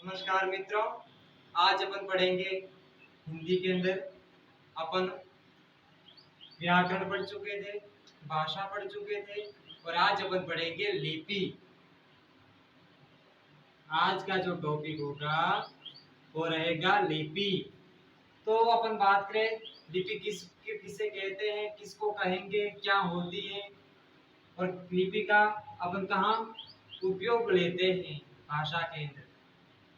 नमस्कार मित्रों। आज अपन पढ़ेंगे हिंदी के अंदर। अपन व्याकरण पढ़ चुके थे, भाषा पढ़ चुके थे और आज अपन पढ़ेंगे लिपि। आज का जो टॉपिक होगा वो रहेगा लिपि। तो अपन बात करें लिपि किसे कहते हैं, किसको कहेंगे, क्या होती है और लिपि का अपन कहाँ उपयोग लेते हैं भाषा के अंदर।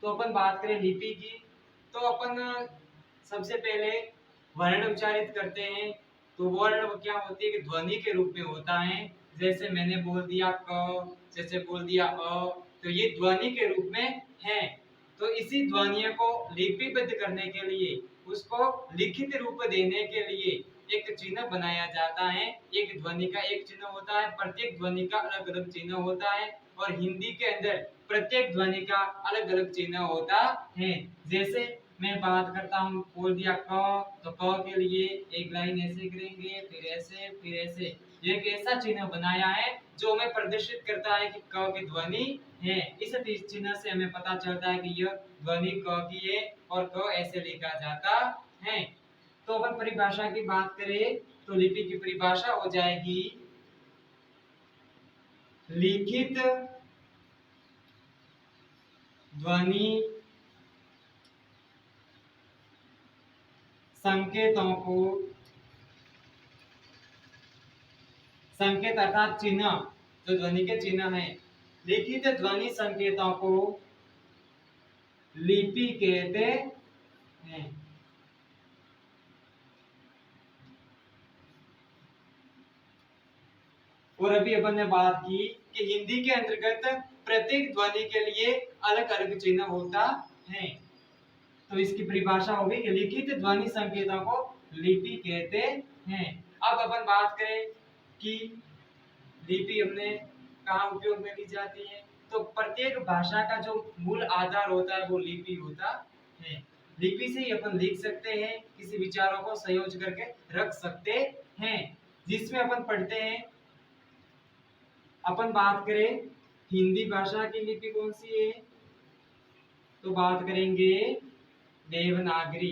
तो अपन बात करें लिपि की, तो अपन सबसे पहले वर्ण उच्चारित करते हैं। तो वर्ण क्या होती है कि ध्वनि के रूप में होता है। जैसे मैंने बोल दिया क, जैसे बोल दिया अ, तो ये ध्वनि के रूप में है। तो इसी ध्वनियों को लिपिबद्ध करने के लिए, उसको लिखित रूप देने के लिए एक चिन्ह बनाया जाता है। एक ध्वनि का एक चिन्ह होता है, प्रत्येक ध्वनि का अलग अलग चिन्ह होता है और हिंदी के अंदर प्रत्येक ध्वनि का अलग अलग चिन्ह होता है। जैसे मैं बात करता हूँ, बोल दिया क, तो क के लिए एक लाइन ऐसे करेंगे, फिर ऐसे, फिर ऐसे। एक ऐसा चिन्ह बनाया है जो हमें प्रदर्शित करता है कि क की ध्वनि है। इस चिन्ह से हमें पता चलता है कि यह ध्वनि क की है और क ऐसे लिखा जाता है। तो अपन परिभाषा की बात करें तो लिपि की परिभाषा हो जाएगी लिखित ध्वनि संकेतों को, संकेत अर्थात चिन्ह, जो ध्वनि के चिन्ह है, लिखित ध्वनि संकेतों को लिपि कहते हैं। और अभी अपन ने बात की कि हिंदी के अंतर्गत प्रत्येक ध्वनि के लिए अलग अलग चिन्ह होता है। तो इसकी परिभाषा होगी कि लिखित ध्वनि संकेतों को लिपि कहते हैं। अब अपन बात करें कि लिपि हमने कहाँ उपयोग में ली जाती है, तो प्रत्येक भाषा का जो मूल आधार होता है वो लिपि होता है। लिपि से ही अपन लिख सकते हैं, किसी विचारों को संयोज करके रख सकते हैं। जिसमें अपन पढ़ते हैं, अपन बात करें हिंदी भाषा की लिपि कौन सी है, तो बात करेंगे देवनागरी।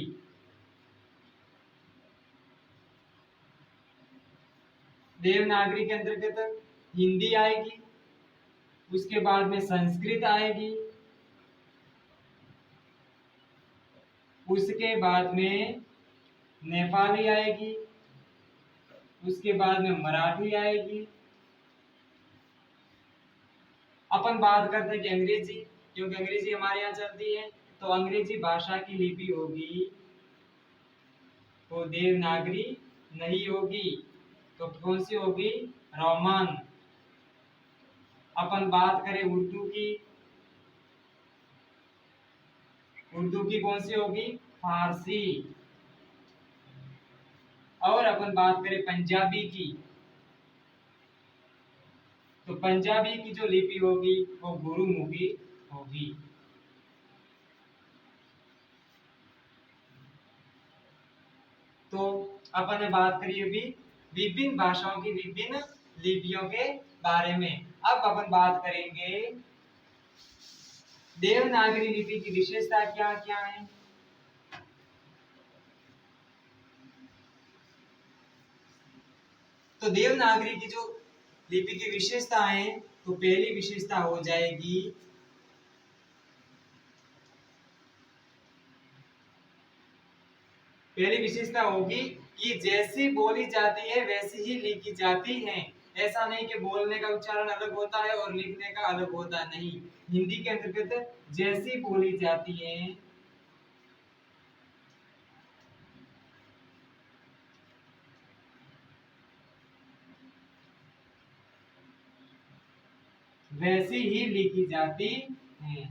देवनागरी के अंतर्गत हिंदी आएगी, उसके बाद में संस्कृत आएगी, उसके बाद में नेपाली आएगी, उसके बाद में मराठी आएगी। अपन बात करते हैं कि अंग्रेजी, क्योंकि अंग्रेजी हमारे यहाँ चलती है, तो अंग्रेजी भाषा की लिपि होगी वो देवनागरी नहीं होगी, तो कौन सी होगी, रोमन। अपन बात करें उर्दू की, उर्दू की कौन सी होगी, फारसी। और अपन बात करें पंजाबी की, तो पंजाबी की जो लिपि होगी वो गुरुमुखी होगी। तो अपन ने बात करी अभी विभिन्न भाषाओं की विभिन्न लिपियों के बारे में। अब अपन बात करेंगे देवनागरी लिपि की विशेषता क्या क्या है। तो देवनागरी की जो लिपि की विशेषता है, तो पहली विशेषता हो जाएगी पहली विशेषता होगी कि जैसी बोली जाती है वैसी ही लिखी जाती है। ऐसा नहीं कि बोलने का उच्चारण अलग होता है और लिखने का अलग होता नहीं। हिंदी के अंतर्गत जैसी बोली जाती है वैसी ही लिखी जाती है।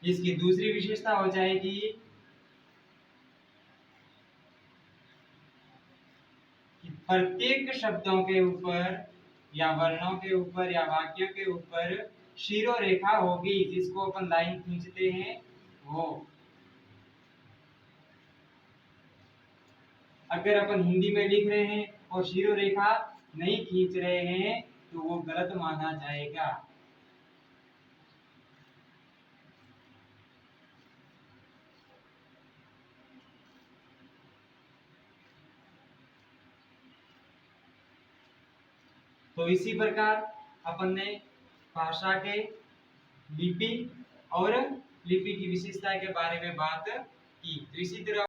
इसकी दूसरी विशेषता हो जाएगी कि प्रत्येक शब्दों के ऊपर या वर्णों के ऊपर या वाक्यों के ऊपर शिरोरेखा होगी, जिसको अपन लाइन खींचते हैं वो। अगर अपन हिंदी में लिख रहे हैं और शिरो रेखा नहीं खींच रहे हैं तो वो गलत माना जाएगा। तो इसी प्रकार अपन ने भाषा के लिपि और लिपि की विशेषता के बारे में बात की। तो इसी तरह